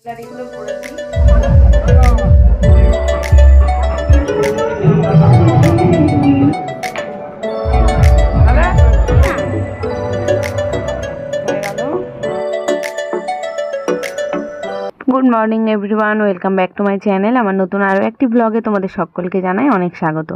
শাড়িগুলো পরেছি। Good morning everyone, welcome back to my channel. আমার নতুন আরও একটি ব্লগে তোমাদের সকলকে জানাই অনেক স্বাগত।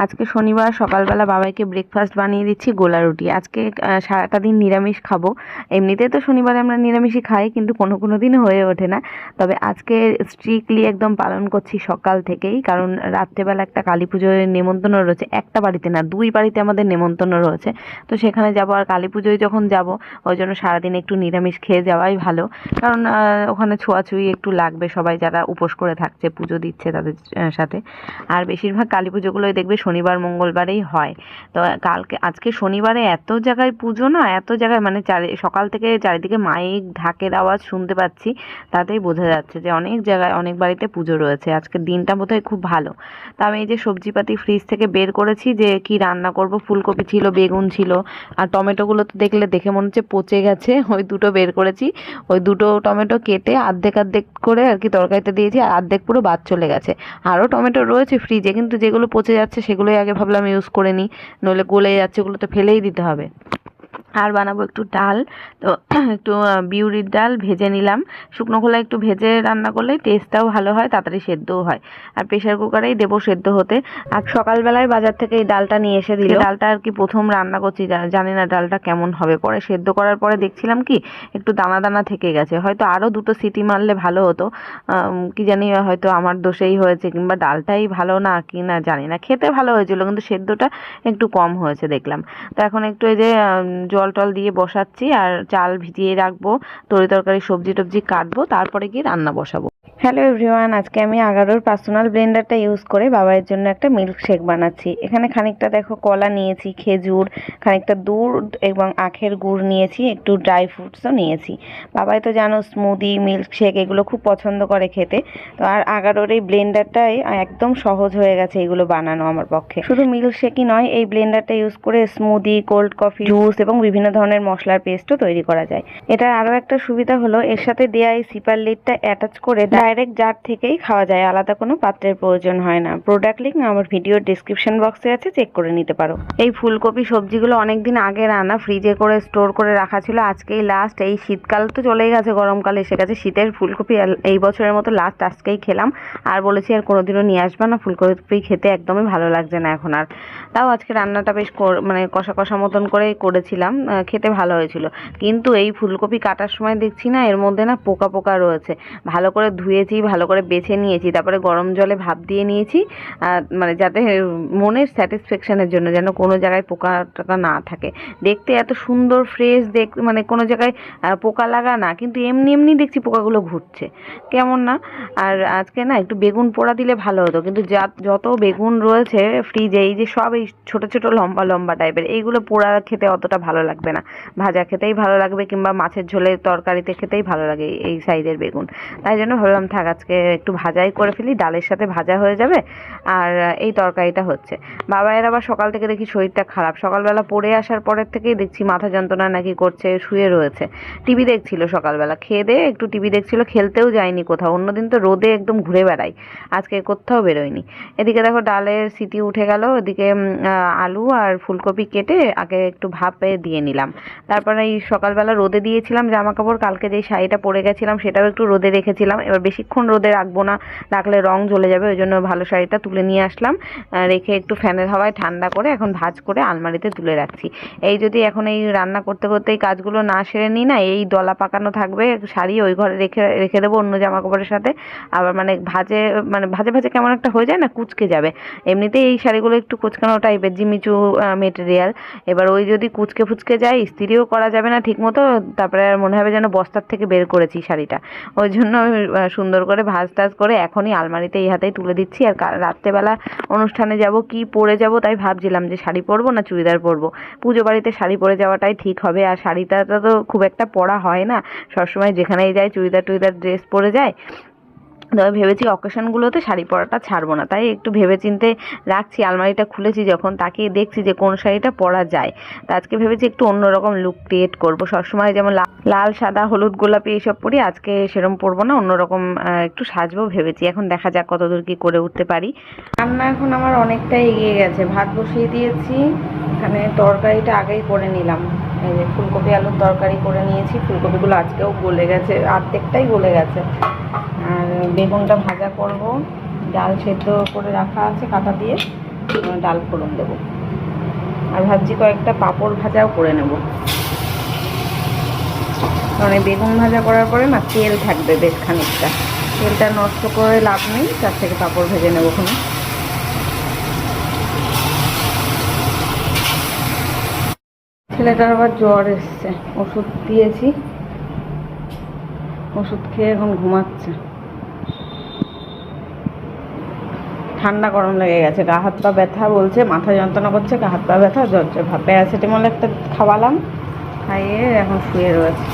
আজকে শনিবার, সকালবেলা বাবাইকে ব্রেকফাস্ট বানিয়ে দিচ্ছি গোলা রুটি। আজকে সারাটা দিন নিরামিষ খাবো। এমনিতে তো শনিবারে আমরা নিরামিষই খাই, কিন্তু কোনো কোনো দিন হয়ে ওঠে না। তবে আজকে স্ট্রিক্টলি একদম পালন করছি সকাল থেকেই, কারণ রাত্রেবেলা একটা কালী পুজোর নেমন্তন্ন রয়েছে। একটা বাড়িতে না, 2 বাড়িতে আমাদের নেমন্তন্ন রয়েছে। তো সেখানে যাব, আর কালী পুজোয় যখন যাব ওই জন্য সারাদিন একটু নিরামিষ খেয়ে যাওয়াই ভালো। কারণ ওখানে ছোঁয়াছুঁয়ি একটু লাগবে, সবাই যারা উপোস করে থাকছে, পুজো দিচ্ছে তাদের সাথে। আর বেশিরভাগ কালী পুজোগুলোই দেখবে শনিবার মঙ্গলবারেই হয়। তো আজকে শনিবারে এত জায়গায় পুজো, না এত জায়গায়, মানে সকাল থেকে চারিদিকে মাইক ঢাকের আওয়াজ শুনতে পাচ্ছি, তাতেই বোঝা যাচ্ছে যে অনেক জায়গায় অনেক বাড়িতে পুজো রয়েছে। আজকের দিনটা বোধহয় খুব ভালো। তা আমি এই যে সবজিপাতি ফ্রিজ থেকে বের করেছি যে কি রান্না করব। ফুলকপি ছিল, বেগুন ছিল, আর টমেটোগুলো তো দেখে মনে হচ্ছে পচে গেছে, ওই দুটো বের করেছি। ওই দুটো টমেটো কেটে অর্ধেক অর্ধেক করে আর কি তরকারিতে দিয়েছি, আর অর্ধেক পুরো বাদ চলে গেছে। আরও টমেটো রয়েছে ফ্রিজে, কিন্তু যেগুলো পচে যাচ্ছে সেগুলোই আগে ভাবলাম ইউজ করে নিই, নইলে গলে যাচ্ছে, ওগুলো তো ফেলেই দিতে হবে। আর বানাবো একটু ডাল। তো একটু বিউলির ডাল ভেজে নিলাম। শুকনো খোলা একটু ভেজে রান্না করলে টেস্টটাও ভালো হয়, তাড়াতাড়ি সেদ্ধও হয়। আর প্রেশার কুকারেই দেবো সেদ্ধ হতে। আর সকালবেলায় বাজার থেকে এই ডালটা নিয়ে এসে দিল। ডালটা আর কি প্রথম রান্না করছি, জানি না ডালটা কেমন হবে। পরে সেদ্ধ করার পরে দেখছিলাম কি একটু দানা দানা থেকে গেছে, হয়তো আরও 2টো সিটি মারলে ভালো হতো। কি জানি, হয়তো আমার দোষেই হয়েছে, কিংবা ডালটাই ভালো না কি না জানি না। খেতে ভালো হয়েছিল, কিন্তু সেদ্ধটা একটু কম হয়েছে দেখলাম। তো এখন একটু এই যে জল টল দিয়ে বসাচ্ছি, আর চাল ভিজিয়ে রাখবো, তরকারি সবজি টবজি কাটবো, তারপরে গিয়ে রান্না বসাবো। হ্যালো এভরিওয়ান, আজকে আমি আগারোর পার্সোনাল ব্লেন্ডারটা ইউজ করে বাবার জন্য একটা মিল্ক শেক বানাচ্ছি। এখানে খানিকটা দেখো কলা নিয়েছি, খেজুর, খানিকটা দুধ এবং আখের গুড় নিয়েছি, একটু ড্রাই ফ্রুটসও নিয়েছি। বাবাই তো জানো স্মুদি, মিল্ক শেক এগুলো খুব পছন্দ করে খেতে। তো আর আগারোর এই ব্লেন্ডারটাই একদম সহজ হয়ে গেছে এগুলো বানানো আমার পক্ষে। শুধু মিল্ক শেকই নয়, এই ব্লেন্ডারটা ইউজ করে স্মুদি, কোল্ড কফি, জুস এবং বিভিন্ন ধরনের মশলার পেস্টও তৈরি করা যায়। এটার আরও একটা সুবিধা হলো এর সাথে দেয়া এই সিপার লিডটা অ্যাটাচ করে ডাইরেক্ট জার থেকেই খাওয়া যায়, আলাদা কোনো পাত্রের প্রয়োজন হয় না। প্রোডাক্ট লিঙ্ক আমার ভিডিওর ডিসক্রিপশন বক্সে আছে, চেক করে নিতে পারো। এই ফুলকপি সবজিগুলো অনেকদিন আগে রান্না, ফ্রিজে করে স্টোর করে রাখা ছিল। আজকেই লাস্ট, এই শীতকাল তো চলেই গেছে, গরমকাল এসে গেছে, শীতের ফুলকপি এই বছরের মতো লাস্ট আজকেই খেলাম। আর বলেছি আর কোনোদিনও নিয়ে আসবা না, ফুলকপি খেতে একদমই ভালো লাগছে না এখন আর। তাও আজকে রান্নাটা বেশ মানে কষা কষা মতন করেই করেছিলাম, খেতে ভালো হয়েছিল। কিন্তু এই ফুলকপি কাটার সময় দেখছি না এর মধ্যে না পোকা পোকা রয়েছে। ভালো করে ধুয়েছি, ভালো করে বেছে নিয়েছি, তারপরে গরম জলে ভাপ দিয়ে নিয়েছি, মানে যাতে মনের স্যাটিসফ্যাকশনের জন্য যেন কোনো জায়গায় পোকা টোকা না থাকে। দেখতে এত সুন্দর ফ্রেশ, মানে কোনো জায়গায় পোকা লাগা না, কিন্তু এমনি এমনি দেখছি পোকাগুলো ঘুরছে কেমন না। আর আজকে না একটু বেগুন পোড়া দিলে ভালো হতো, কিন্তু যত বেগুন রয়েছে ফ্রিজে, এই যে সব এই ছোটো ছোটো লম্বা লম্বা টাইপের, এইগুলো পোড়া খেতে অতটা ভালো লাগবে না, ভাজা খেতেই ভালো লাগবে, কিংবা মাছের ঝোলের তরকারিতে খেতেই ভালো লাগে এই সাইজের বেগুন। তাই জন্য ভাবলাম থাক, আজকে একটু ভাজাই করে ফেলি, ডালের সাথে ভাজা হয়ে যাবে। আর এই তরকারিটা হচ্ছে। বাবাইয়ের আবার সকাল থেকে দেখি শরীরটা খারাপ, সকালবেলা পড়ে আসার পরের থেকেই দেখছি মাথা যন্ত্রণা নাকি করছে, শুয়ে রয়েছে। টিভি দেখছিল সকালবেলা, খেয়ে দিয়ে একটু টিভি দেখছিল, খেলতেও যায়নি কোথাও। অন্যদিন তো রোদে একদম ঘুরে বেড়াই, আজকে কোথাও বেরোয়নি। এদিকে দেখো ডালের সিটি উঠে গেল, ওদিকে আলু আর ফুলকপি কেটে আগে একটু ভাপে দিয়ে নিলাম। তারপরে এই সকালবেলা রোদে দিয়েছিলাম জামা কাপড়, কালকে যেই শাড়িটা পরে গেছিলাম সেটাও একটু রোদে রেখেছিলাম। এবার বেশিক্ষণ রোদে রাখবো না, রাখলে রং জ্বলে যাবে, ওই জন্য ভালো শাড়িটা তুলে নিয়ে আসলাম, রেখে একটু ফ্যানের হাওয়ায় ঠান্ডা করে এখন ভাঁজ করে আলমারিতে তুলে রাখছি। এই যদি এখন এই রান্না করতে করতে এই কাজগুলো না সেরে নিই না, এই দলা পাকানো থাকবে শাড়ি, ওই ঘরে রেখে রেখে দেবো অন্য জামা কাপড়ের সাথে। আবার মানে ভাজে ভাজে কেমন একটা হয়ে যায় না, কুচকে যাবে। এমনিতেই এই শাড়িগুলো একটু কুচকানো টাইপের, জিমিচু মেটেরিয়াল। এবার ওই যদি কুচকে ফুচকে যায়, ইস্ত্রিও করা যাবে না ঠিক মতো, তারপরে আর মনে হবে যেন বস্তার থেকে বের করেছি শাড়িটা। ওই জন্য সুন্দর করে ভাঁজ টাজ করে এখনই আলমারিতে এই হাতেই তুলে দিচ্ছি। আর রাত্রেবেলা অনুষ্ঠানে যাব, কি পরে যাব তাই ভাবছিলাম যে শাড়ি পরবো না চুড়িদার পরবো। পুজো বাড়িতে শাড়ি পরে যাওয়াটাই ঠিক হবে, আর শাড়িটা তো খুব একটা পরা হয় না, সবসময় যেখানেই যাই চুড়িদার টুড়িদার ড্রেস পরে যায়। তবে ভেবেছি অকেশনগুলোতে শাড়ি পরাটা ছাড়বো না, তাই একটু ভেবেচিন্তে রাখছি। আলমারিটা খুলেছি যখন, তাকে দেখছি যে কোন শাড়িটা পরা যায়। তো আজকে ভেবেছি একটু অন্যরকম লুক ক্রিয়েট করবো। সবসময় যেমন লাল সাদা হলুদ গোলাপি এইসব পরি, আজকে সেরকম পরবো না, অন্যরকম একটু সাজবো ভেবেছি। এখন দেখা যাক কতদূর কি করে উঠতে পারি। রান্না এখন আমার অনেকটাই এগিয়ে গেছে। ভাত বসিয়ে দিয়েছি, এখানে তরকারিটা আগেই করে নিলাম। এই যে ফুলকপি আলুর তরকারি করে নিয়েছি। ফুলকপিগুলো আজকেও গলে গেছে, অর্ধেকটাই গলে গেছে। আর বেগুনটা ভাজা করব, ডাল সেদ্ধ করে রাখা আছে কাটা দিয়ে, ডাল ফোড়ন দেবো। আর ভাবছি কয়েকটা পাঁপড় ভাজাও করে নেব, কারণ বেগুন ভাজা করার পরে না তেল থাকবে বেশ খানিকটা, তেলটা নষ্ট করে লাভ নেই, তার থেকে পাঁপড় ভেজে নেবো ওখানে। ছেলেটার আবার জ্বর এসছে, ওষুধ দিয়েছি, ওষুধ খেয়ে এখন ঘুমাচ্ছে। ঠান্ডা গরম লেগে গেছে, গা হাত পা ব্যথা বলছে, মাথা যন্ত্রণা করছে, গা হাত পা ব্যথা, জ্বর জ্বর ভাব। প্যারাসিটামল একটা খাওয়ালাম, খাইয়ে এখন শুয়ে রয়েছে।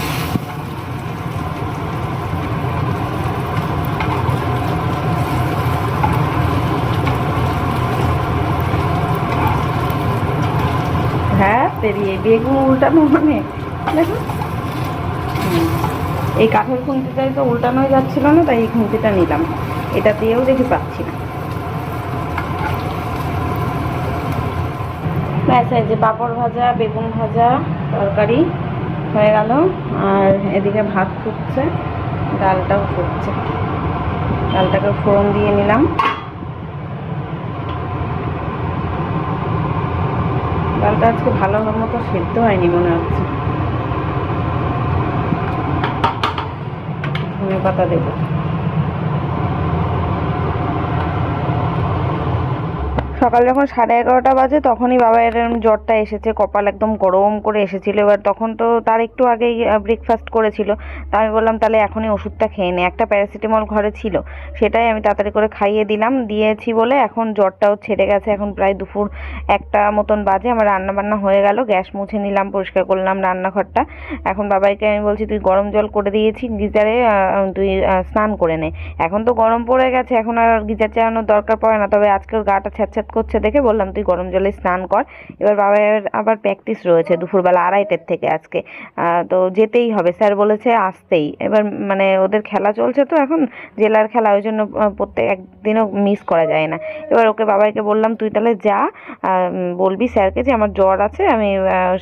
হ্যাঁ পেরিয়ে বেগুন উল্টানো মানে দেখো, এই কাঠের খুন্তিটাই তো উল্টানোই যাচ্ছিল না, তাই এই খুন্তিটা নিলাম। এটা দিয়েও দেখি পাচ্ছি না। ব্যাস, এই যে পাঁপড় ভাজা, বেগুন ভাজা, তরকারি হয়ে গেল। আর এদিকে ভাত ফুটছে, ডালটাও ফুটছে। ডালটাকে ফোড়ন দিয়ে নিলাম। ডালটা আজকে ভালো মতো সেদ্ধ হয়নি মনে হচ্ছে। ধনে পাতা দেবো। সকাল যখন 11:30 বাজে তখনই বাবার জ্বরটা এসেছে, কপাল একদম গরম করে এসেছিল। এবার তখন তো তার একটু আগেই ব্রেকফাস্ট করেছিল, তা আমি বললাম তাহলে এখনই ওষুধটা খেয়ে নে। একটা প্যারাসিটামল ঘরে ছিল, সেটাই আমি তাড়াতাড়ি করে খাইয়ে দিলাম। দিয়েছি বলে এখন জ্বরটাও ছেড়ে গেছে। এখন প্রায় দুপুর 1টা মতন বাজে। আমার রান্না বান্না হয়ে গেল, গ্যাস মুছে নিলাম, পরিষ্কার করলাম রান্নাঘরটা। এখন বাবাইকে আমি বলছি তুই গরম জল করে দিয়েছি গিজারে, তুই স্নান করে নে। এখন তো গরম পড়ে গেছে, এখন আর গিজার চালানোর দরকার পড়ে না, তবে আজকে ওর গাটা ছ্যাঁতছ্যাঁত করছে দেখে বললাম তুই গরম জলে স্নান কর। এবার বাবার আবার প্র্যাকটিস রয়েছে দুপুরবেলা 2:30 থেকে আজকে, তো যেতেই হবে, স্যার বলেছে আসতেই। এবার মানে ওদের খেলা চলছে তো এখন, জেলার খেলা, ওই জন্য প্রত্যেক একদিনও মিস করা যায় না। এবার ওকে বাবাইকে বললাম তুই তাহলে যা, বলবি স্যারকে যে আমার জ্বর আছে, আমি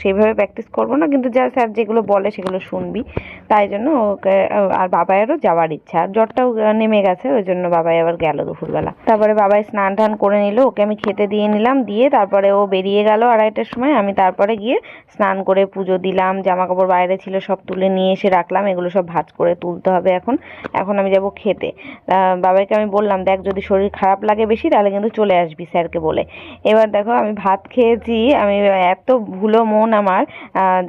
সেইভাবে প্র্যাকটিস করবো না, কিন্তু যা স্যার যেগুলো বলে সেগুলো শুনবি। তাই জন্য ওকে, আর বাবাইয়েরও যাওয়ার ইচ্ছা, জ্বরটাও নেমে গেছে, ওই জন্য বাবাই আবার গেল দুপুরবেলা। তারপরে বাবাই স্নান টান করে নিল, ওকে আমি খেতে দিয়ে নিলাম, দিয়ে তারপরে ও বেরিয়ে গেল 2:30টার সময়। আমি তারপরে গিয়ে স্নান করে পুজো দিলাম, জামা কাপড় বাইরে ছিল সব তুলে নিয়ে এসে রাখলাম, এগুলো সব ভাঁজ করে তুলতে হবে এখন। এখন আমি যাব খেতে। বাবাইকে আমি বললাম দেখ যদি শরীর খারাপ লাগে বেশি তাহলে কিন্তু চলে আসবি স্যারকে বলে। এবার দেখো আমি ভাত খেয়েছি, আমি এত ভুলো মন আমার,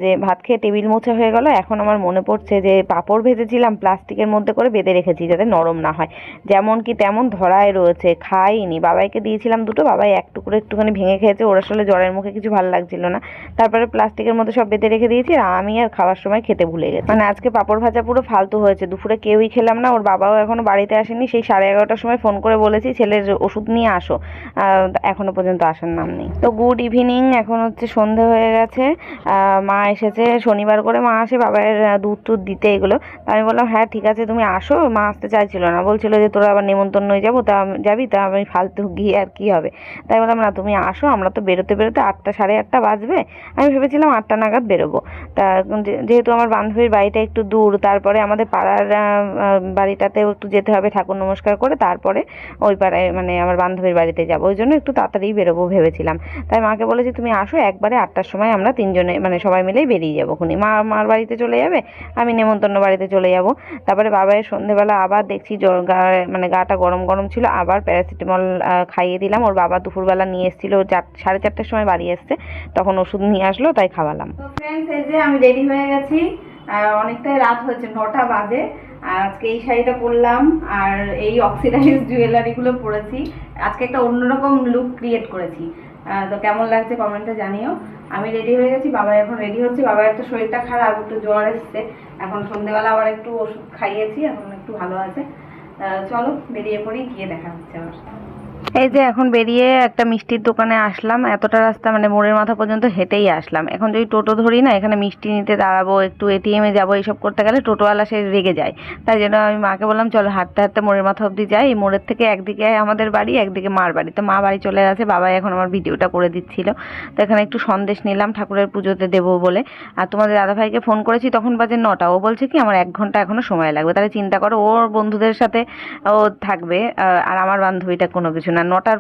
যে ভাত খেয়ে টেবিল মোছা হয়ে গেল। এখন আমার মনে পড়ছে যে পাঁপড় ভেজেছিলাম, প্লাস্টিকের মধ্যে করে বেঁধে রেখেছি যাতে নরম না হয়, যেমন কি তেমন ধরায় রয়েছে, খাইনি। বাবাইকে দিয়েছিলাম দুটো, বাবাই এক টুকরো একটুখানি ভেঙে খেয়েছে, ওর আসলে জ্বরের মুখে কিছু ভালো লাগছিল না। তারপরে প্লাস্টিকের মধ্যে সব বেঁধে রেখে দিয়েছি, আর আমি আর খাওয়ার সময় খেতে ভুলে গেছি। মানে আজকে পাঁপড় ভাজা পুরো ফালতু হয়েছে, দুপুরে কেউই খেলাম না। ওর বাবাও এখনো বাড়িতে আসেনি, সেই 11:30টার সময় ফোন করে বলেছি ছেলের ওষুধ নিয়ে আসো, এখনো পর্যন্ত আসার নাম নেই। তো গুড ইভিনিং, এখন হচ্ছে সন্ধে হয়ে গেছে। মা এসেছে, শনিবার করে মা আসে বাবার দুধ টুধ দিতে এগুলো। তা আমি বললাম হ্যাঁ ঠিক আছে তুমি আসো। মা আসতে চাইছিল না, বলছিল যে তোরা আবার নেমন্তন্ন হয়ে যাবো, তা যাবি, তা আমি ফালতু গিয়ে আর কি হবে। তাই বললাম না তুমি আসো, আমরা তো বেরোতে বেরোতে 8টা 8:30 বাজবে। আমি ভেবেছিলাম 8টা নাগাদ বেরোবো। তা যেহেতু আমার বান্ধবীর বাড়িটা একটু দূর, তারপরে আমাদের পাড়ার বাড়িটাতেও একটু যেতে হবে ঠাকুর নমস্কার করে, তারপরে ওই পাড়ায় মানে আমার বান্ধবীর বাড়িতে যাবো, ওই জন্য একটু তাড়াতাড়ি বেরোবো ভেবেছিলাম। তাই মাকে বলেছি তুমি আসো, একবারে 8টার সময় আমরা তিনজনে মানে সবাই মিলেই বেরিয়ে যাবো খুনি। মা মার বাড়িতে চলে যাবে, আমি নেমন্তন্ন বাড়িতে চলে যাব। তারপরে বাবাইয়ের সন্ধেবেলা আবার দেখছি জ্বর, মানে গাটা গরম গরম ছিল, আবার প্যারাসিটামল খাইয়ে দিলাম। ওর বাবা দুপুরবেলা নিয়ে এসেছিল, 4:30টার সময় বাড়ি এসছে, তখন ওষুধ নিয়ে আসলো, তাই খাওয়ালাম। তো ফ্রেন্ডস এই যে আমি রেডি হয়ে গেছি, অনেকটাই রাত হয়েছে, 9টা বাজে। আজকে এই শাড়িটা পরলাম আর এই অক্সিডাইজ জুয়েলারিগুলো পরেছি। আজকে একটা অন্যরকম লুক ক্রিয়েট করেছি। তো কেমন লাগছে কমেন্টে জানিও। আমি রেডি হয়ে গেছি, বাবা এখন রেডি হচ্ছে। বাবার একটু শরীরটা খারাপ, একটু জ্বর এসছে, এখন সন্ধ্যেবেলা আবার একটু ওষুধ খাইয়েছি, এখন একটু ভালো আছে। চলো বেরিয়ে পড়ি, গিয়ে দেখা হচ্ছে আবার। এই যে এখন বেরিয়ে একটা মিষ্টির দোকানে আসলাম, এতটা রাস্তা মানে মোড়ের মাথা পর্যন্ত হেঁটেই আসলাম। এখন যদি টোটো ধরি না, এখানে মিষ্টি নিতে দাঁড়াবো, একটু এটিএমে যাবো, এইসব করতে গেলে টোটোওয়ালা সে রেগে যায়। তাই জন্য আমি মাকে বললাম চলো হাঁটতে হাঁটতে মোড়ের মাথা অবধি যাই। এই মোড়ের থেকে একদিকে আমাদের বাড়ি, একদিকে মার বাড়ি। তো মা বাড়ি চলে গেছে, বাবাই এখন আমার ভিডিওটা করে দিচ্ছিল। তো এখানে একটু সন্দেশ নিলাম ঠাকুরের পুজোতে দেবো বলে। আর তোমাদের দাদাভাইকে ফোন করেছি, তখন বাজে 9টা। ও বলছে কি আমার 1 ঘন্টা এখনো সময় লাগবে। তাহলে চিন্তা করো, ওর বন্ধুদের সাথে ও থাকবে, আর আমার বান্ধবীটা কোনো কিছু না। 9টার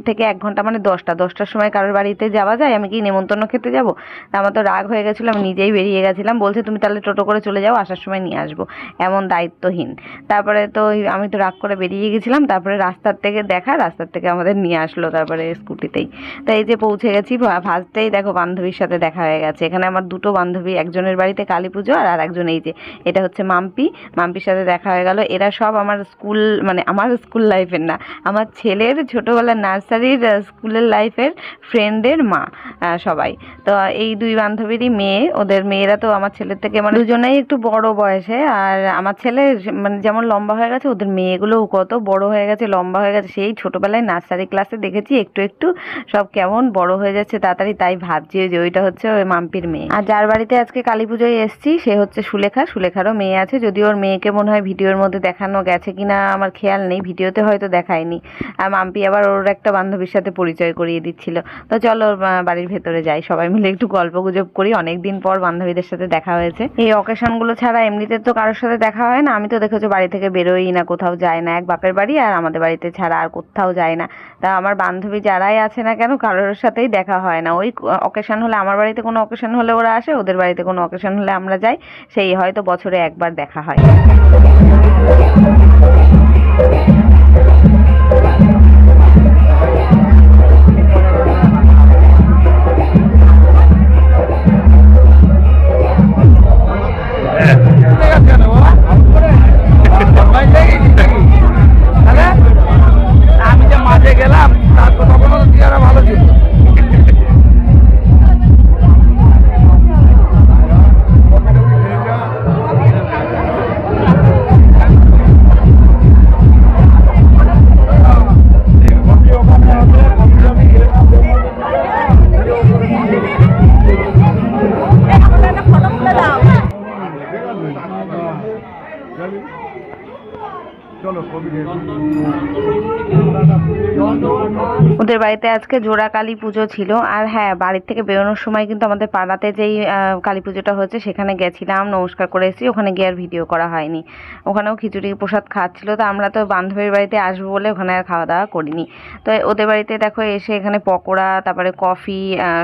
থেকে 1 ঘন্টা মানে 10টার সময় কারোর বাড়িতে যাওয়া যায়? আমি কি নেমন্তন্ন খেতে যাব? তা আমার তো রাগ হয়ে গেছিলো, আমি নিজেই বেরিয়ে গেছিলাম। বলছে তুমি তাহলে টোটো করে চলে যাও, আসার সময় নিয়ে আসবো। এমন দায়িত্বহীন। তারপরে তো আমি তো রাগ করে বেরিয়ে গেছিলাম। তারপরে রাস্তার থেকে আমাদের নিয়ে আসলো, তারপরে স্কুটিতেই। তো এই যে পৌঁছে গেছি, ফার্স্টেই দেখো বান্ধবীর সাথে দেখা হয়ে গেছে। এখানে আমার 2টো বান্ধবী, একজনের বাড়িতে কালী পুজো আর একজন এই যে এটা হচ্ছে মাম্পির সাথে দেখা হয়ে গেল। এরা সব আমার স্কুল, মানে আমার স্কুল লাইফের না, আমার ছেলের ছোটোবেলার নার্সারির স্কুলের লাইফের ফ্রেন্ডের মা সবাই। তো এই 2 বান্ধবীরই মেয়ে, ওদের মেয়েরা তো আমার ছেলের থেকে মানে দুজনেই একটু বড় বয়সে। আর আমার ছেলে মানে যেমন লম্বা হয়ে গেছে, ওদের মেয়েগুলোও কত বড় হয়ে গেছে, লম্বা হয়ে গেছে। সেই ছোটোবেলায় নার্সারি ক্লাসে দেখেছি একটু একটু সব কেমন বড় হয়ে যাচ্ছে তাড়াতাড়ি। তাই ভাবছি যে ওইটা হচ্ছে ওই মাম্পির মেয়ে। আর যার বাড়িতে আজকে কালী পুজোয় এসছি সে হচ্ছে সুলেখারও মেয়ে আছে। যদিও ওর মেয়েকে মনে হয় ভিডিওর মধ্যে দেখানো গেছে কিনা আমার খেয়াল নেই, ভিডিওতে হয়তো দেখায়নি। আর মাম্পি আবার ওর একটা বান্ধবীর সাথে পরিচয় করিয়ে দিচ্ছিল। তো চলো ওর বাড়ির ভেতরে যাই, সবাই মিলে একটু গল্প গুজব করি। অনেকদিন পর বান্ধবীদের সাথে দেখা হয়েছে। এই অকেশনগুলো ছাড়া এমনিতে তো কারোর সাথে দেখা হয় না। আমি তো দেখেছো বাড়ি থেকে বেরোই না, কোথাও যায় না। এক বাপের বাড়ি আর আমাদের বাড়িতে ছাড়া আর কোথাও যায় না। তা আমার বান্ধবী যারাই আছে না কেন, কারোর সাথেই দেখা হয় না। ওই অকেশন হলে, আমার বাড়িতে কোনো অকেশন হলে ওরা আসে, ওদের বাড়িতে কোনো অকেশন হলে আমরা যাই। সেই হয়তো বছরে একবার দেখা হয়। আমি যে মাঝে গেলাম তার তো তখনও চেহারা ভালো ছিল। ওদের বাড়িতে আজকে জোড়া কালী পুজো ছিল। আর হ্যাঁ, বাড়ির থেকে বেরোনোর সময় কিন্তু আমাদের পাড়াতে যেই কালী পুজোটা হচ্ছে সেখানে গেছিলাম, নমস্কার করে এসেছি। ওখানে গিয়ে আর ভিডিও করা হয়নি। ওখানেও খিচুড়ি প্রসাদ খাচ্ছিল। তো আমরা তো বান্ধবীর বাড়িতে আসবো বলে ওখানে আর খাওয়া দাওয়া করিনি। তো ওদের বাড়িতে দেখো এসে এখানে পকোড়া, তারপরে কফি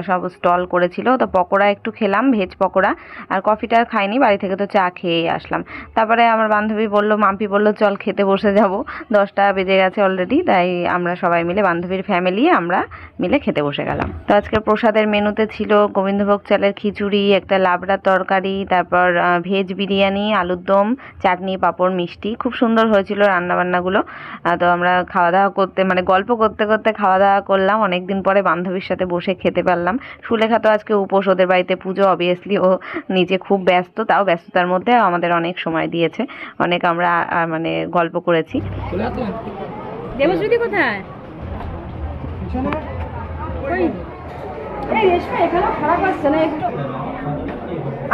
সব স্টল করেছিল। তো পকোড়া একটু খেলাম, ভেজ পকোড়া। আর কফিটা আর খাইনি, বাড়ি থেকে তো চা খেয়েই আসলাম। তারপরে আমার বান্ধবী বললো, মাম্পি বললো চল খেতে বসে যাব। 10টা বেজে গেছে অলরেডি। তাই আমরা সবাই মিলে, বান্ধবীর ফ্যামিলি, আমরা মিলে খেতে বসে গেলাম। তো আজকের প্রসাদের মেনুতে ছিল গোবিন্দভোগ চালের খিচুড়ি, একটা লাবড়া তরকারি, তারপর ভেজ বিরিয়ানি, আলুর দম, চাটনি, পাঁপড়, মিষ্টি। খুব সুন্দর হয়েছিল রান্নাবান্নাগুলো। তো আমরা খাওয়া দাওয়া করতে মানে গল্প করতে করতে খাওয়া দাওয়া করলাম। অনেকদিন পরে বান্ধবীর সাথে বসে খেতে পারলাম। সুলেখা তো আজকে উপোস, ওদের বাড়িতে পুজো, অবভিয়াসলি ও নিজে খুব ব্যস্ত, তাও ব্যস্ততার মধ্যে আমাদের অনেক সময় দিয়েছে। অনেক আমরা মানে গল্প করেছি। দেবশ্রীদি কোথায়?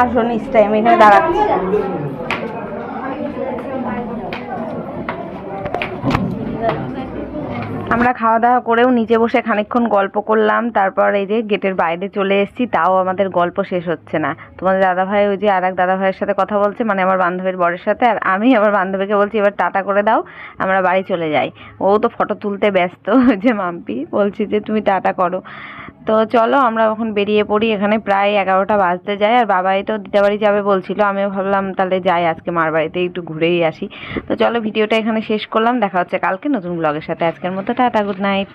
আসো নিশ্চয়, আমি এখানে দাঁড়াচ্ছি। আমরা খাওয়া দাওয়া করেও নিচে বসে খানিকক্ষণ গল্প করলাম। তারপর এই যে গেটের বাইরে চলে এসেছি, তাও আমাদের গল্প শেষ হচ্ছে না। তোমাদের দাদাভাই ওই যে আর এক দাদাভাইয়ের সাথে কথা বলছে, মানে আমার বান্ধবীর বরের সাথে। আর আমি আমার বান্ধবীকে বলছি এবার টাটা করে দাও, আমরা বাড়ি চলে যাই। ও তো ফটো তুলতে ব্যস্ত, যে মাম্পি বলছি যে তুমি টাটা করো। তো চলো আমরা এখন বেরিয়ে পড়ি। এখানে প্রায় 11টা বাজতে যায়। আর বাবাই তো দিদাবাড়ি যাবে বলছিল, আমিও ভাবলাম তাহলে যাই আজকে মার বাড়িতে একটু ঘুরেই আসি। তো চলো ভিডিওটা এখানে শেষ করলাম, দেখা হচ্ছে কালকে নতুন ব্লগের সাথে। আজকের মতো টাটা, গুড নাইট।